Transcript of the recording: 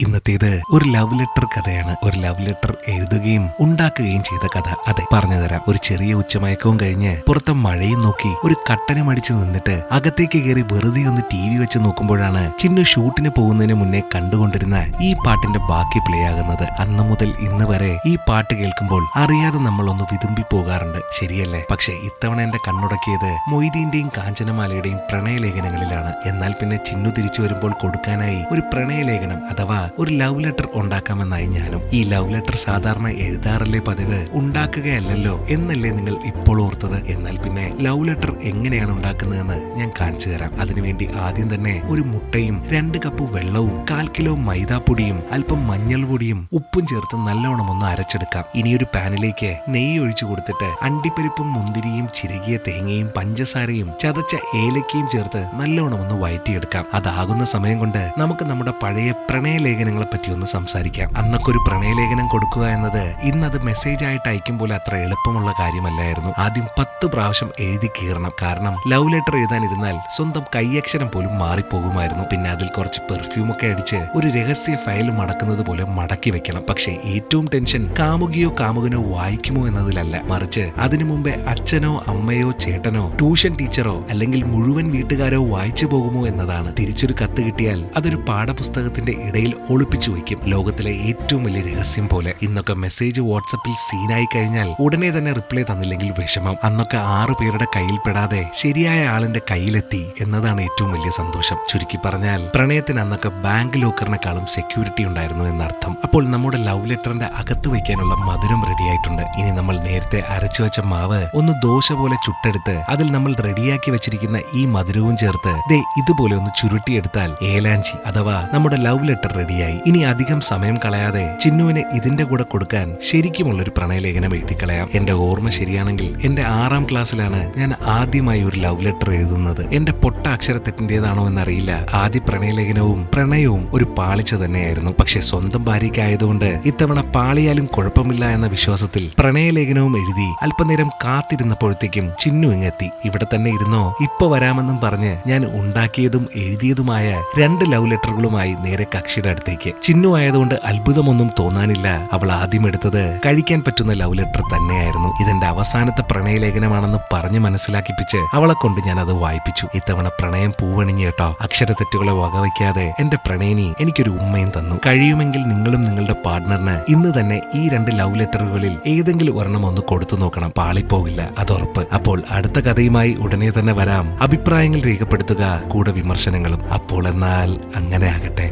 ഇന്നത്തേത് ഒരു love letter കഥയാണ്. ഒരു ലവ് ലെറ്റർ എഴുതുകയും ഉണ്ടാക്കുകയും ചെയ്ത കഥ. അതെ, പറഞ്ഞുതരാം. ഒരു ചെറിയ ഉച്ചമയക്കവും കഴിഞ്ഞ് പുറത്തെ മഴയും നോക്കി ഒരു കട്ടനും അടിച്ചു നിന്നിട്ട് അകത്തേക്ക് കയറി വെറുതെ ഒന്ന് TV വെച്ച് നോക്കുമ്പോഴാണ് ചിന്നു ഷൂട്ടിന് പോകുന്നതിന് മുന്നേ കണ്ടുകൊണ്ടിരുന്ന ഈ പാട്ടിന്റെ ബാക്കി പ്ലേ ആകുന്നത്. അന്ന് മുതൽ ഇന്ന് വരെ ഈ പാട്ട് കേൾക്കുമ്പോൾ അറിയാതെ നമ്മൾ ഒന്ന് വിതുമ്പി പോകാറുണ്ട്, ശരിയല്ലേ? പക്ഷെ ഇത്തവണ എന്റെ കണ്ണുടക്കിയത് മൊയ്തീന്റെയും കാഞ്ചനമാലയുടെയും പ്രണയലേഖനങ്ങളിലാണ്. എന്നാൽ പിന്നെ ചിന്നു തിരിച്ചു വരുമ്പോൾ കൊടുക്കാനായി ഒരു പ്രണയലേഖനം അഥവാ ഒരു ലവ് ലെറ്റർ ഉണ്ടാക്കാമെന്നായി ഞാനും. ഈ ലവ് ലെറ്റർ സാധാരണ എഴുതാറല്ലേ പതിവ്, ഉണ്ടാക്കുകയല്ലല്ലോ എന്നല്ലേ നിങ്ങൾ ഇപ്പോൾ ഓർത്തത്? എന്നാൽ പിന്നെ ലവ് ലെറ്റർ എങ്ങനെയാണ് ഉണ്ടാക്കുന്നതെന്ന് ഞാൻ കാണിച്ചു തരാം. അതിനുവേണ്ടി ആദ്യം തന്നെ ഒരു മുട്ടയും 2 കപ്പ് വെള്ളവും 1/4 കിലോ മൈദാപ്പൊടിയും അല്പം മഞ്ഞൾ പൊടിയും ഉപ്പും ചേർത്ത് നല്ലോണം ഒന്ന് അരച്ചെടുക്കാം. ഇനിയൊരു പാനിലേക്ക് നെയ്യ് ഒഴിച്ചു കൊടുത്തിട്ട് അണ്ടിപ്പരിപ്പും മുന്തിരിയും ചിരകിയ തേങ്ങയും പഞ്ചസാരയും ചതച്ച ഏലക്കയും ചേർത്ത് നല്ലോണം ഒന്ന് വഴറ്റിയെടുക്കാം. അതാകുന്ന സമയം കൊണ്ട് നമുക്ക് നമ്മുടെ പഴയ പ്രണയലേഖനങ്ങളെ പറ്റി ഒന്ന് സംസാരിക്കാം. അന്നൊക്കെ ഒരു പ്രണയലേഖനം കൊടുക്കുക എന്നത് ഇന്നത് മെസ്സേജ് ആയിട്ട് അയക്കും പോലെ അത്ര എളുപ്പമുള്ള കാര്യമല്ലായിരുന്നു. ആദ്യം 10 പ്രാവശ്യം എഴുതി കീറണം. കാരണം ലവ് ലെറ്റർ എഴുതാനിരുന്നാൽ സ്വന്തം കൈയക്ഷരം പോലും മാറിപ്പോകുമായിരുന്നു. പിന്നെ അതിൽ കുറച്ച് പെർഫ്യൂം ഒക്കെ അടിച്ച് ഒരു രഹസ്യ ഫയൽ മടക്കുന്നത് പോലെ മടക്കി വെക്കണം. പക്ഷേ ഏറ്റവും ടെൻഷൻ കാമുകിയോ കാമുകനോ വായിക്കുമോ എന്നതിലല്ല, മറിച്ച് അതിനു മുമ്പേ അച്ഛനോ അമ്മയോ ചേട്ടനോ ട്യൂഷൻ ടീച്ചറോ അല്ലെങ്കിൽ മുഴുവൻ വീട്ടുകാരോ വായിച്ചു പോകുമോ എന്നതാണ്. തിരിച്ചൊരു കത്ത് കിട്ടിയാൽ അതൊരു പാഠപുസ്തകത്തിന്റെ ഇടയിൽ ഒളിപ്പിച്ചു വയ്ക്കും, ലോകത്തിലെ ഏറ്റവും വലിയ രഹസ്യം പോലെ. ഇന്നൊക്കെ മെസ്സേജ് വാട്സപ്പിൽ സീനായി കഴിഞ്ഞാൽ ഉടനെ തന്നെ റിപ്ലൈ തന്നില്ലെങ്കിൽ വിഷമം. അന്നൊക്കെ 6 പേരുടെ കയ്യിൽ പെടാതെ ശരിയായ ആളിന്റെ കയ്യിലെത്തി എന്നതാണ് ഏറ്റവും വലിയ സന്തോഷം. ചുരുക്കി പറഞ്ഞാൽ പ്രണയത്തിന് അന്നൊക്കെ ബാങ്ക് ലോക്കറിനെക്കാളും സെക്യൂരിറ്റി ഉണ്ടായിരുന്നു എന്നർത്ഥം. അപ്പോൾ നമ്മുടെ ലവ് ലെറ്ററിന്റെ അകത്ത് വയ്ക്കാനുള്ള മധുരം റെഡിയായിട്ടുണ്ട്. ഇനി നമ്മൾ നേരത്തെ അരച്ചു വെച്ച മാവ് ഒന്ന് ദോശ പോലെ ചുട്ടെടുത്ത് അതിൽ നമ്മൾ റെഡിയാക്കി വെച്ചിരിക്കുന്ന ഈ മധുരവും ചേർത്ത് ദേ ഇതുപോലെ ഒന്ന് ചുരുട്ടിയെടുത്താൽ ഏലാഞ്ചി അഥവാ നമ്മുടെ ലവ് ലെറ്റർ റെഡിയായി. ഇനി അധികം സമയം കളയാതെ ചിന്നുവിന് ഇതിന്റെ കൂടെ കൊടുക്കാൻ ശരിക്കുമുള്ളൊരു പ്രണയലേഖനം എഴുതിക്കളയാം. എന്റെ ഓർമ്മ ശരിയാണെങ്കിൽ എന്റെ 6ാം ക്ലാസ്സിലാണ് ഞാൻ ആദ്യമായി ഒരു ലവ് ലെറ്റർ എഴുതുന്നത്. എന്റെ പൊട്ട അക്ഷരത്തെറ്റിന്റേതാണോ എന്നറിയില്ല, ആദ്യ പ്രണയലേഖനവും പ്രണയവും ഒരു പാളിച്ച തന്നെയായിരുന്നു. പക്ഷെ സ്വന്തം ഭാര്യയ്ക്കായതുകൊണ്ട് ഇത്തവണ പാളിയാലും കുഴപ്പമില്ല എന്ന വിശ്വാസത്തിൽ പ്രണയലേഖനവും എഴുതി അല്പനേരം കാത്തിരുന്നപ്പോഴത്തേക്കും ചിന്നു ഇങ്ങെത്തി. ഇവിടെ തന്നെ ഇരുന്നോ, ഇപ്പൊ വരാമെന്നും പറഞ്ഞ് ഞാൻ ഉണ്ടാക്കിയതും എഴുതിയതുമായ 2 ലവ് ലെറ്ററുകളുമായി നേരെ കക്ഷിയുടെ അടുത്തേക്ക്. ചിന്നു ആയതുകൊണ്ട് അത്ഭുതമൊന്നും തോന്നാനില്ല. അവൾ ആദ്യം എടുത്തത് കഴിക്കാൻ പറ്റുന്ന ലവ് ലെറ്റർ തന്നെയായിരുന്നു. ഇതെന്റെ അവസാനത്തെ പ്രണയലേഖനമാണെന്ന് പറഞ്ഞ് മനസ്സിലാക്കിപ്പിച്ച് അവളെ കൊണ്ട് ഞാൻ അത് വായിപ്പിച്ചു. ഇത്തവണ പ്രണയം പൂവണിഞ്ഞ് കേട്ടോ. അക്ഷരത്തെറ്റുകളെ വകവയ്ക്കാതെ എന്റെ പ്രണയിനി എനിക്കൊരു ഉമ്മയും തന്നു. കഴിയുമെങ്കിൽ നിങ്ങളും നിങ്ങളുടെ പാർട്ട്ണറിന് ഇന്ന് തന്നെ ഈ 2 ലവ് ലെറ്ററുകളിൽ ഏതെങ്കിലും ഒരെണ്ണം ഒന്ന് കൊടുത്തു നോക്കണം. പാളിപ്പോകില്ല, അതുറപ്പ്. അപ്പോൾ അടുത്ത കഥയുമായി ഉടനെ തന്നെ വരാം. അഭിപ്രായങ്ങൾ രേഖപ്പെടുത്തുക, കൂടെ വിമർശനങ്ങളും. അപ്പോൾ എന്നാൽ അങ്ങനെ ആകട്ടെ.